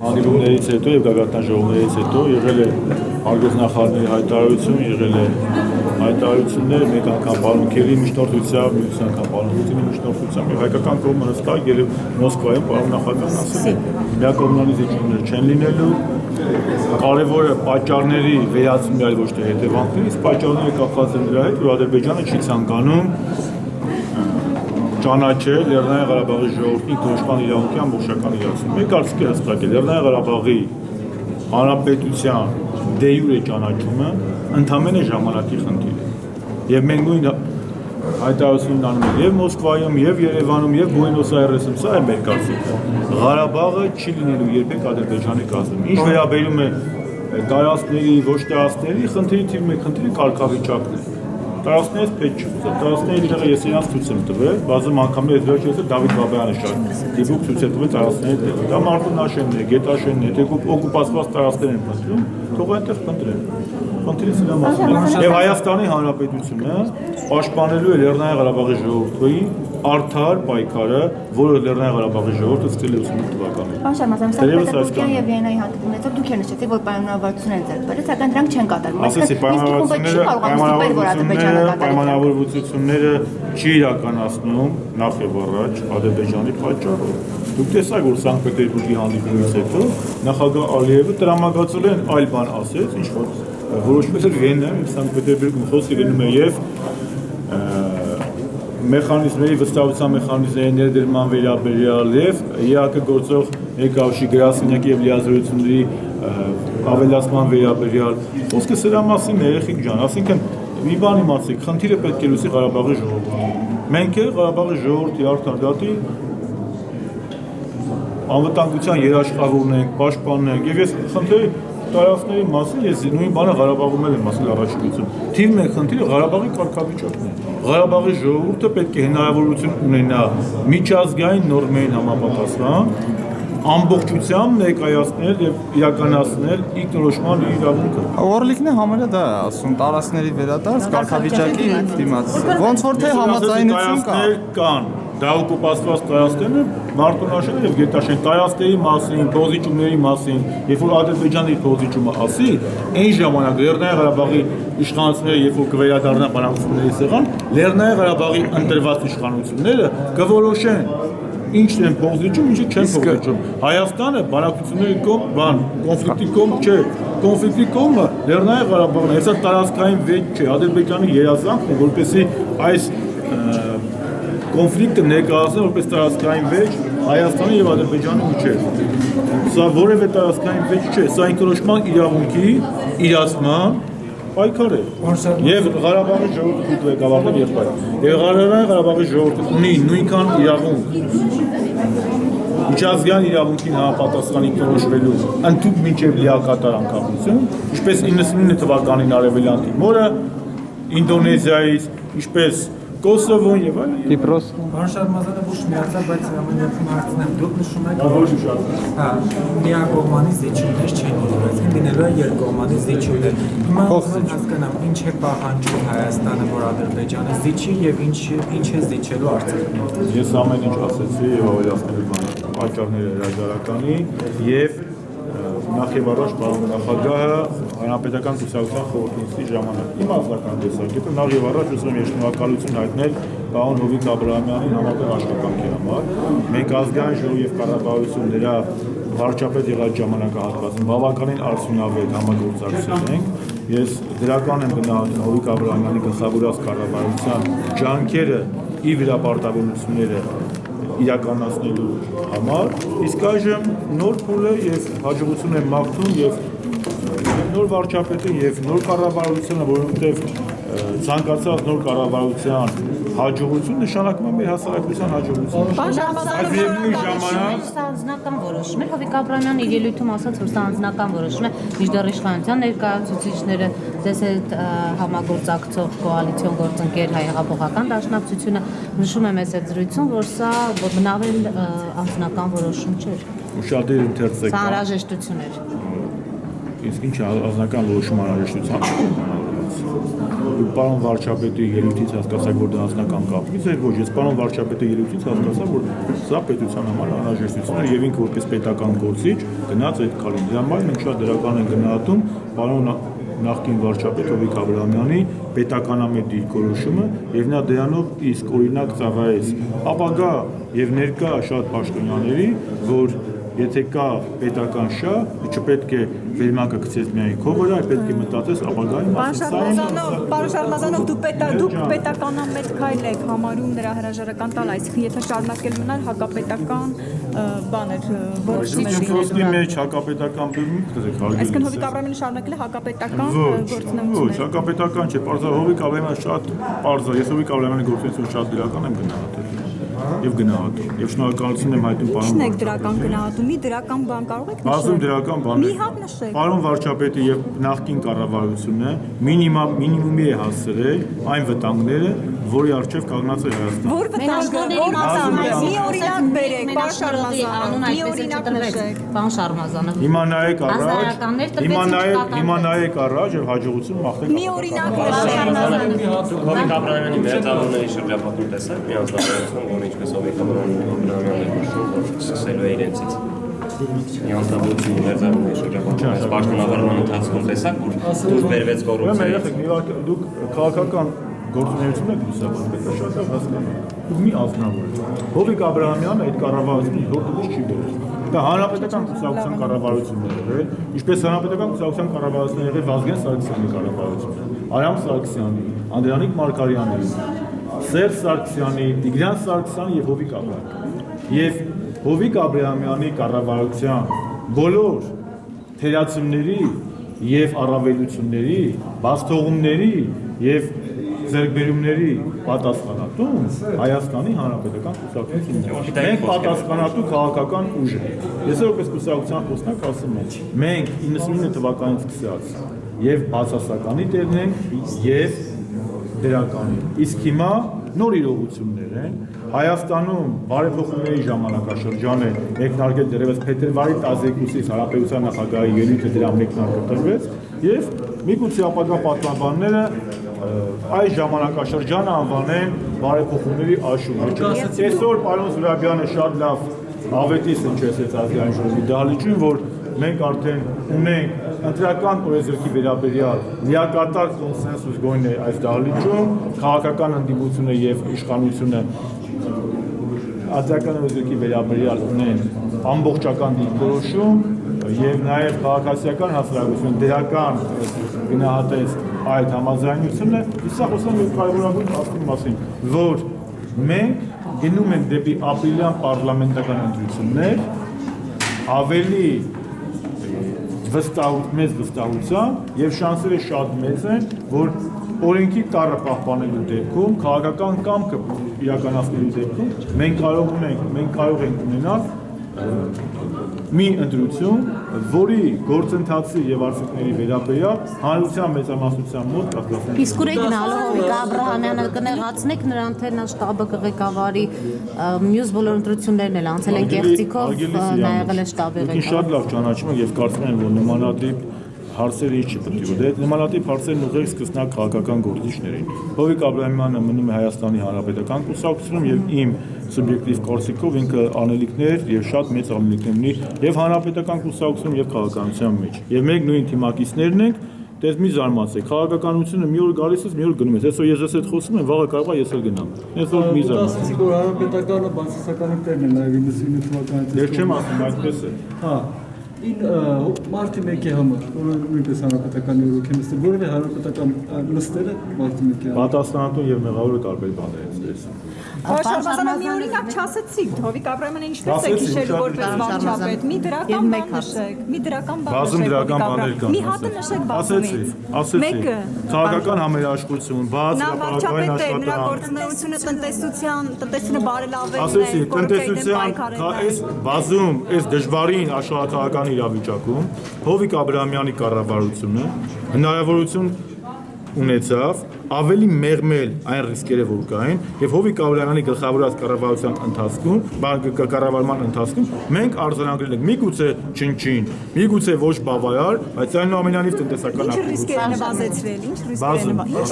Հանդիպումներից հետո եւ գագաթնաժողովներից հետո եղել է արգելնախարարների հայտարարություն, եղել է հայտարարություններ, մեկ անգամ պարոն Քելի միջնորդությամբ, մյուս անգամ պարոն Պուտինի միջնորդությամբ եւ հայկական կողմը հստակ ելև Մոսկվայում պարոն նախագահն ասել է միակողմանի զիջումներ չեն լինելու, կարևորը պատճառների վերացումն այլ ոչ թե հետևանքների, իսկ պատճառները կապված են դրա հետ, որ Ադրբեջանը չի ցանկանում ճանաչել Լեռնային Ղարաբաղի ժողովրդի ինքնորոշման իրավունքի ամբողջական իրացումը։ Մեր կարծիքը հստակ է, Լեռնային Ղարաբաղի հանրապետության դե յուրե ճանաչումը ընդամենը ժամանակի խնդիր է։ Եվ մենք նույն հայտարարությունն անում ենք եւ Մոսկվայում, եւ Երևանում, եւ Բուենոս Այրեսում, սա է մեր կարծիքը։ Ղարաբաղը չի լինելու երբեք Ադրբեջանի կազմում։ Ինչ վերաբերում է տարածքների, ոչ տարածքների, խնդրի թիվ 1 խնդիրը կարգավիճակն է։ Տարածքներից պետք չի ուզել, տարածքների տեղը ես իրանց ցույց եմ տվել, բազում անգամներ վերջերս Դավիթ Բաբայանը շատ դիպուկ ցույց է տվել տարածքների տեղը։ Դա Մարտունաշենն է, Գետաշենն է, թե օկուպացված տարածքներ են փնտրում, թող այնտեղ փնտրեն։ Խնդիրը սրա մասին է։ Եվ Հայաստանի Հանրապետությունը պաշտպանելու է Լեռնային Ղարաբաղի ժողովրդի արդար պայքարը, որը Լեռնային Ղարաբաղի ժողովուրդը սկսել է 88 թվականին։ Պարոն Շարմազան, Սանկտ-Պետերբուրգյան եւ Վիեննայի հանդիպումներից դուք նշեցիք, որ պայմանավորվածություններ են ձեռք բերել, սակայն դրանք չեն կատարվում։ Ասեցի, պայմանավորվածությունները չի իրականացնում նախ եւ առաջ Ադրբեջանի պատճառով։ Դուք տեսաք, որ Սանկտ-Պետերբուրգի հանդիպումից հետո նախագահ Ալիևը տրամագացել այլ բան ասեց, ինչ որ որոշվել էր Վիեննայում եւ Սանկտ-Պետերբուրգում խոսքը լինում է եւ մեխանիզմների վստահության մեխանիզմների ներդրման վերաբերյալ եւ ԵԱԿ գործող ներկայացուցիչ գրասենյակի եւ լիազորությունների ավելացման վերաբերյալ խոսքը սրա մասին է, երեխեք ջան, ասինքն մի բան իմացեք, խնդիրը պետք է լուծի Ղարաբաղի ժողովուրդը։ Մենք էլ Ղարաբաղի ժողովրդի արդարադատի անվտանգության երաշխավորն ենք, պաշտպանն ենք եւ ես խնդրի տարածքների մասին ես նույն բանը Ղարաբաղում եմ ասել առաջնություն։ Թիվ 1 խնդիրը Ղարաբաղի կարգավիճակն է։ Ղարաբաղի ժողովուրդը պետք է հնարավորություն ունենա միջազգային նորմերին համապատասխան ամբողջությամբ ներկայացնել եւ իրականացնել ինքնորոշման իրավունքը։ Օրլիկն է համարը դա է ասում, տարածքների վերադարձ կարգավիճակի դիմաց։ Ոնց որ թե համաձայնություն կան։ Դա օկուպացված տարածքները Մարտունաշենը եւ Գետաշեն տարածքների մասին, փոզիչումների մասին, երբ որ Ադրբեջանի փոզիչումը ասի, այն ժամանակ Լեռնային Ղարաբաղի իշխանությունները երբ որ կվերադառնան բանակցությունների սեղան, Լեռնային Ղարաբաղի ընտրված իշխանությունները կորոշեն ինչն են փոզիչում, ինչը չեն փոզիչում։ Հայաստանը բանակցությունների կողմ, կոնֆլիկտի կողմ չէ։ Կոնֆլիկտի կողմը Լեռնային Ղարաբաղն է, հեսա տարածքային վեճ չէ, Ադրբեջանի երազանքն է, որպեսզի այս կոնֆլիկտը ներկայացնել որպես տարածքային վեճ Հայաստանի եւ Ադրբեջանի միջեւ։ Սա որևէ տարածքային վեճ չէ, սա ինքնորոշման իրավունքի իրացման պայքար է։ Եվ Ղարաբաղի ժողովուրդը դու ղեկավարներ եղբայր։ Եվ Ղարաբաղի ժողովուրդը ունի նույնքան իրավունք միջազգային իրավունքին համապատասխան ինքնորոշվելու ընդհանուր մինչև լիակատար անկախություն, ինչպես 99 թվականին Արևելյան Տիմորը, Ինդոնեզիայից, ինչպես Կոսովոն եւ այլն։ Կիպրոս։ Պարոն Շարմազանը ոչ միացավ, բայց ամենախում հարցնեմ, դուք նշում եք, Հա, միակողմանի զիջումներ չեն իրականացել, լինելու է երկկողմանի զիջումներ։ Հիմա հասկանամ, ինչ է պահանջում Հայաստանը, որ Ադրբեջանը զիջի եւ ինչ է զիջելու Արցախում։ Ես ամեն ինչ ասեցի եւ ավելացնելու բան պատճառները հրաժարականի եւ նախ եւ առաջ պարոն նախագահը հանրապետական կուսակցության խորհրդի ժամանակ իմ ազգական տեսակետը նախ եւ առաջ ուզում եմ շնորհակալություն հայտնել պարոն Հովիկ Աբրահամյանին համատեղ աշխատանքի համար։ Մենք ազգային ժողով եւ կառավարություն նրա վարչապետ եղած ժամանակահատվածում բավականին արդյունավետ համագործակցել ենք։ Ես դրական եմ գնահատում Հովիկ Աբրահամյանի գլխավորած կառավարության ջանքերը ի վերապարտավորությունները իրականացնելու համար, իսկ այժմ նոր փուլ է եւ հաջողություն է մաղթում եւ նոր վարչապետը եւ նոր կառավարությունը, որովհետեւ ցանկացած նոր կառավարության հաջողություն նշանակում է մեր հասարակության հաջողությունը։ Սա անձնական որոշում է, Հովիկ Աբրահամյանն իր ելույթում ասաց, որ սա անձնական որոշում է, մինչդեռ իշխանության ներկայացուցիչները ձեզ հետ համագործակցող կոալիցիոն գործընկեր Հայ հեղափոխական դաշնակցությունը նշում է մեծ այդ զրույցում, որ սա բնավել անձնական որոշում չէր։ Ուշադիր ընթերցեք։ Սա անհրաժեշտություն էր։ Իսկ ինչ անձնական որոշում անհրաժեշտության։ պարոն վարչապետի ելույթից հասկացա, որ դա անձնական կապից էր, ոչ, ես պարոն վարչապետի ելույթից հասկացա, որ սա պետության համար անհրաժեշտություն է եւ ինքը որպես պետական գործիչ գնաց այդ քարին։ Դրա համար մենք շատ դրական ենք գնահատում պարոն նախկին վարչապետ Հովիկ Աբրահամյանի պետականամետ դիրքորոշումը եւ նա դրանով իսկ օրինակ ծառայեց ապագա եւ ներկա շատ պաշտոնյաների, որ եթե կա պետական շահ, չպետք է վերմակը գցես միայն քո վրա, պետք է մտածես ապագայի մասին։ Պարոն Շարմազանով, դուք պետականամետ քայլ եք համարում նրա հրաժարական տալ, այսինքն եթե շարունակել մնար հակապետական բաներ, Ոստի մեջ հակապետական բերում դրեք հարգելի։ այսինքն Հովիկ Աբրահամյանը շարունակել է հակապետական գործունեություն։ Ոչ, հակապետական չէ, պարզ Հովիկ Աբրահամյանը շատ պարզ է, ես Հովիկ Աբրահամյանի գործունեությունը շատ դրական եմ գնահատել։ Եվ գնահատում։ Եւ շնորհակալություն եմ հայտնում պարոն։ Ինչ եք դրական գնահատում, մի դրական բան կարող եք նշել։ Բազում դրական բաներ։ Մի հատ նշեք։ Պարոն վարչապետը եւ նախկին կառավարությունը մինիմումի է հասցրել այն վտանգները, որի առջև կանգնած է Հայաստանը։ Որ վտանգը, մի օրինակ բերեք, պարոն Շարմազանov, մի օրինակ նշեք։ Պարոն Շարմազանով։ Հիմա նայեք առաջ եւ հաջողություն մաղթեք։ Մի օրինակ նշեք։ Հովիկ Աբրահամյանի վերադառնալի շրջապատում տեսակ մի անձնավորություն, որ ինչպես Հովիկ Աբրահամյանն է նշում, որ սկսելու է իրենցից մի անձնավորություն վերադառնալի շրջապատում այս պաշտոնավարման ընթացքում տեսակ, որ դուրս բերվեց կոռուպցիայից։ Դուք քաղաքական գործունեություն եք լուսաբանում, պետք է շատ հասկանալ։ Դուք մի ազնվոր եք։ Հովիկ Աբրահամյանը այդ կառավարությունը հորդորից չի բերել։ Դա հանրապետական կուսակցության կառավարությունն է, ինչպես հանրապետական կուսակցության կառավարությունն է եղել Վազգեն Սարգսյանի կառավարությունը, Արամ Սարգսյանի, Անդրանիկ Մարգարյանի, Սերժ Սարգսյանի, Տիգրան Սարգսյանի եւ Հովիկ Աբրահամյանի։ Եվ Հովիկ Աբրահամյանի կառավարության բոլոր թերացումների եւ առավելությունների, բացթողումների եւ ձեռքբերումների պատասխանատուն Հայաստանի Հանրապետական կուսակցությունն է։ Մենք պատասխանատու քաղաքական ուժ ենք։ Ես որպես կուսակցության խոսնակ ասում եմ, մենք 99 թվականից սկսած եւ բացասականի տեղն ենք եւ դրականի։ Իսկ հիմա նոր իրողություններ են։ Հայաստանում բարեփոխումների ժամանակաշրջան է մեկնարկել դեռևս փետրվարի 12-ից Հանրապետության նախագահի ելույթը դրա մեկնարկը տրվեց եւ միգուցե ապագա պատմաբանները այս ժամանակաշրջանը անվանեն բարեփոխումների աշուն։ Այսօր պարոն Զուրաբյանը շատ լավ ավետիս հնչեցրեց ազգային ժողովի դահլիճում, որ մենք արդեն ունենք ընտրական օրենսգրքի վերաբերյալ լիակատար կոնսենսուս գոյն է այս դահլիճում, քաղաքական ընդդիմությունը եւ իշխանությունը ընտրական օրենսգրքի վերաբերյալ ունեն ամբողջական դիրքորոշում եւ նաեւ քաղաքացիական հասարակություն դրական գնահատեց այդ համաձայնությունը, իսկ խոսում ենք կարևորագույն փաստի մասին, որ մենք գնում ենք դեպի ապրիլյան պարլամենտական ընտրություններ, ավելի մեծ վստահությամբ եւ շանսերը շատ մեծ են, որ օրենքի տառը պահպանելու դեպքում, քաղաքական կամքը իրականացնելու դեպքում մենք կարող ենք ունենալ մի ընտրություն, որի գործընթացի եւ արդյունքների վերաբերյալ հանրության մեծամասնության մոտ կասկածներ։ Իսկ ուր է գնալու Հովիկ Աբրահամյանը կներացնեք նրան թե նա շտաբը կղեկավարի մյուս բոլոր ընտրություններն էլ անցել են կեղծիքով նա եղել է շտաբի ղեկավար։ Շատ լավ ճանաչում եմ եւ կարծում եմ, որ նմանատիպ հարցերը չի պետք է դե նմանատիպ հարցերն ուղիղ սկսնակ քաղաքական գործիչներին։ Հովիկ Աբրահամյանը մնում է Հայաստանի Հանրապետական կուսակցությունում եւ իմ սուբյեկտիվ կարծիքով ինքը անելիքներ եւ շատ մեծ անելիքներ ունի եւ Հանրապետական կուսակցությունում եւ քաղաքականության մեջ։ Եվ մենք նույն թիմակիցներն ենք, դες մի զարմացեք, քաղաքականությունը մի օր գալիս է, մի օր գնում է։ Այսօր ես հետ խոսում եմ, վաղը կարող է ես էլ գնամ։ Այսօր մի զարմացեք։ Ասացիք, որ Հանրապետականը բացասականի տեղն է նաեւ 99 թվականից։ Ես չեմ ասում, այդպես է։ Հա։ Մարտի 1-ի համար, որը նույնպես հանրապետականի օրոք է նստել, որևէ հանրապետական նստել է մարտի 1-ի համար։ Պատասխանատուն եւ մեղավորը տարբեր բաներ են դες։ Շարմազանով մի օրինակ չասեցիք, Հովիկ Աբրահամյանը ինչպես է քիշելու որպես վարչապետ, մի դրական բան նշեք, մի դրական բան Բազում նշեք, դրական բաներ կան։ մի հատը նշեք բազումից։ Ասեցի, քաղաքական համերաշխություն, բաց նա հրապարակային վարչապետ է, նրա աշխատանք։ գործունեությունը տնտեսությունը բարելավելն է, Ասեցի, տնտեսության այս բազում, այս դժվարին աշխարհական իրավիճակում Հովիկ Աբրահամյանի կառավարությունը հնարավորություն ունեցավ ավելի մեղմել այն ռիսկերը, որ կային, եւ Հովիկ Աբրահամյանի գլխավորած կառավարման ընթացքում մենք արձանագրել ենք միգուցե չնչին, միգուցե ոչ բավարար, բայց այնուամենայնիվ տնտեսական ինչ ռիսկեր են վազեցրել, ինչ ռիսկեր են